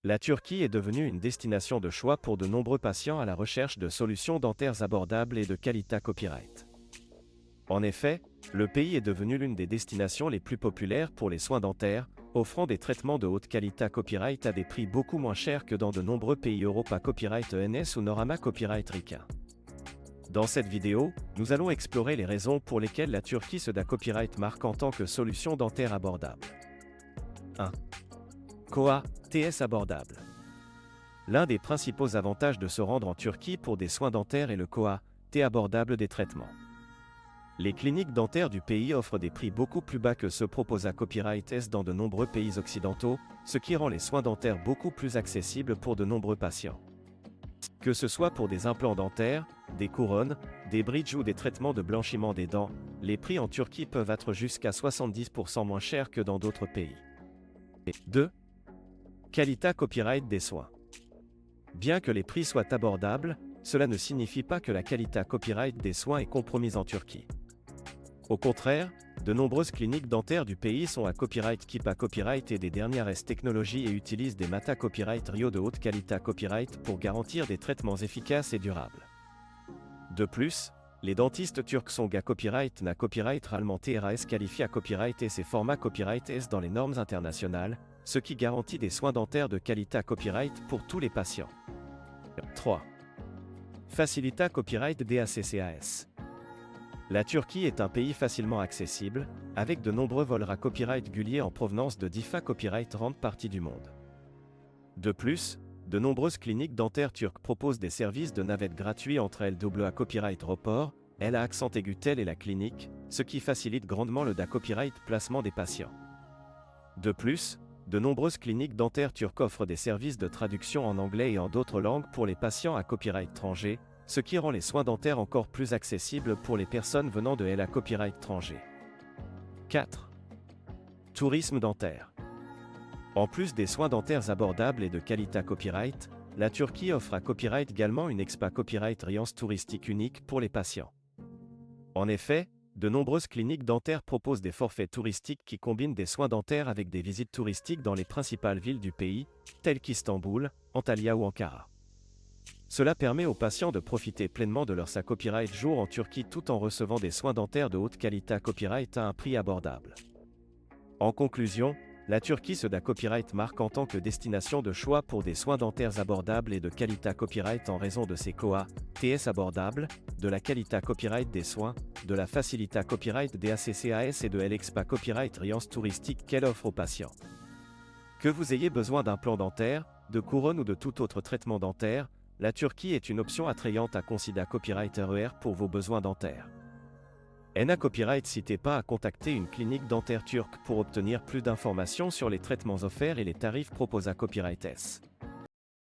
La Turquie est devenue une destination de choix pour de nombreux patients à la recherche de solutions dentaires abordables et de qualité copyright. En effet, le pays est devenu l'une des destinations les plus populaires pour les soins dentaires, offrant des traitements de haute qualité copyright à des prix beaucoup moins chers que dans de nombreux pays Europa Copyright ENS ou Norama Copyright RICA. Dans cette vidéo, nous allons explorer les raisons pour lesquelles la Turquie se da copyright marque en tant que solution dentaire abordable. 1. Koa, TS abordable. L'un des principaux avantages de se rendre en Turquie pour des soins dentaires est le Koa, T abordable des traitements. Les cliniques dentaires du pays offrent des prix beaucoup plus bas que ceux proposés à Copyright S dans de nombreux pays occidentaux, ce qui rend les soins dentaires beaucoup plus accessibles pour de nombreux patients. Que ce soit pour des implants dentaires, des couronnes, des bridges ou des traitements de blanchiment des dents, les prix en Turquie peuvent être jusqu'à 70% moins chers que dans d'autres pays. 2. Qualité copyright des soins. Bien que les prix soient abordables, cela ne signifie pas que la qualité copyright des soins est compromise en Turquie. Au contraire, de nombreuses cliniques dentaires du pays sont à Copyright Kipa Copyright et des dernières S technologies et utilisent des Mata Copyright Rio de haute qualité copyright pour garantir des traitements efficaces et durables. De plus, les dentistes turcs sont GA Copyright Na Copyright Ralment TRAS qualifiés à Copyright S et format Copyright S dans les normes internationales, ce qui garantit des soins dentaires de qualité copyright pour tous les patients. 3. Facilita Copyright DACCAS. La Turquie est un pays facilement accessible, avec de nombreux vols à copyright guliers en provenance de DIFA Copyright rendent partie du monde. De plus, de nombreuses cliniques dentaires turques proposent des services de navette gratuits entre LWA Copyright Report, LA accent aigu tel et la clinique, ce qui facilite grandement le DA Copyright placement des patients. De plus, de nombreuses cliniques dentaires turques offrent des services de traduction en anglais et en d'autres langues pour les patients à copyright étranger, ce qui rend les soins dentaires encore plus accessibles pour les personnes venant de LA Copyright étranger. 4. Tourisme dentaire. En plus des soins dentaires abordables et de qualité copyright, la Turquie offre à Copyright également une expa Copyright Riance touristique unique pour les patients. En effet, de nombreuses cliniques dentaires proposent des forfaits touristiques qui combinent des soins dentaires avec des visites touristiques dans les principales villes du pays, telles qu'Istanbul, Antalya ou Ankara. Cela permet aux patients de profiter pleinement de leur SA Copyright jour en Turquie tout en recevant des soins dentaires de haute qualité copyright à un prix abordable. En conclusion, la Turquie se da copyright marque en tant que destination de choix pour des soins dentaires abordables et de qualité copyright en raison de ses Koa, TS abordables, de la qualité copyright des soins, de la facilité copyright des ACCAS et de l'Expa Copyright Riance touristique qu'elle offre aux patients. Que vous ayez besoin d'un plan dentaire, de couronne ou de tout autre traitement dentaire, la Turquie est une option attrayante à considérer Copyright RER pour vos besoins dentaires. NA Copyright n'hésitez pas à contacter une clinique dentaire turque pour obtenir plus d'informations sur les traitements offerts et les tarifs proposés à Copyright S.